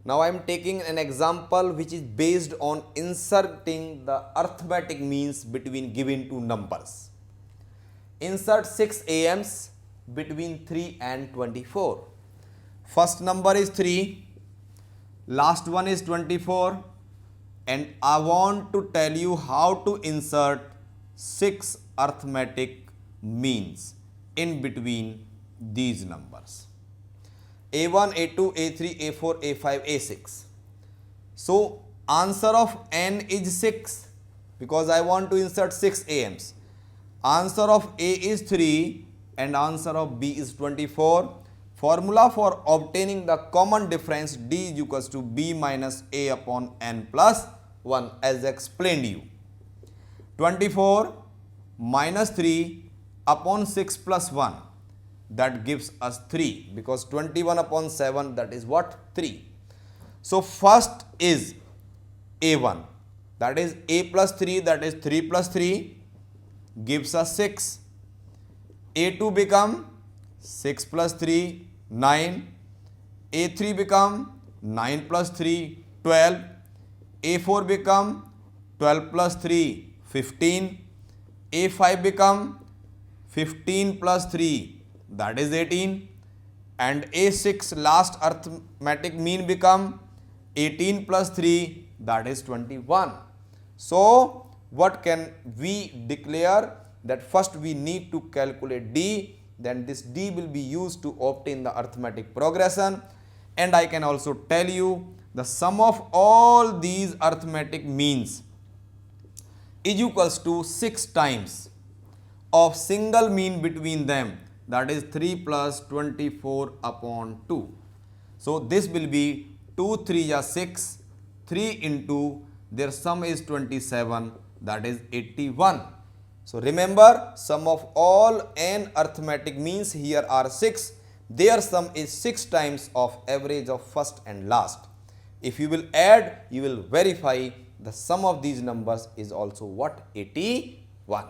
Now I am taking an example which is based on inserting the arithmetic means between given two numbers. Insert 6 AMs between 3 and 24. First number is 3, last one is 24, and I want to tell you how to insert 6 arithmetic means in between these numbers. A1, A2, A3, A4, A5, A6. So answer of n is 6 because I want to insert 6 AMs. Answer of A is 3 and answer of B is 24. Formula for obtaining the common difference D is equals to B minus A upon n plus 1 as explained you. 24 minus 3 upon 6 plus 1, that gives us 3 because 21 upon 7, that is what? 3. So first is A1, that is A plus 3, that is 3 plus 3 gives us 6. A2 become 6 plus 3, 9. A3 become 9 plus 3, 12. A4 become 12 plus 3, 15. A5 become 15 plus 3, that is 18. And A6 last arithmetic mean become 18 plus 3, that is 21. So what can we declare? That first we need to calculate D, then this D will be used to obtain the arithmetic progression. And I can also tell you the sum of all these arithmetic means is equals to 6 times of single mean between them, that is 3 plus 24 upon 2. So this will be 2 3 are 6, 3 into their sum is 27, that is 81. So remember, sum of all n arithmetic means here are 6. Their sum is 6 times of average of first and last. If you will add, you will verify the sum of these numbers is also what? 81.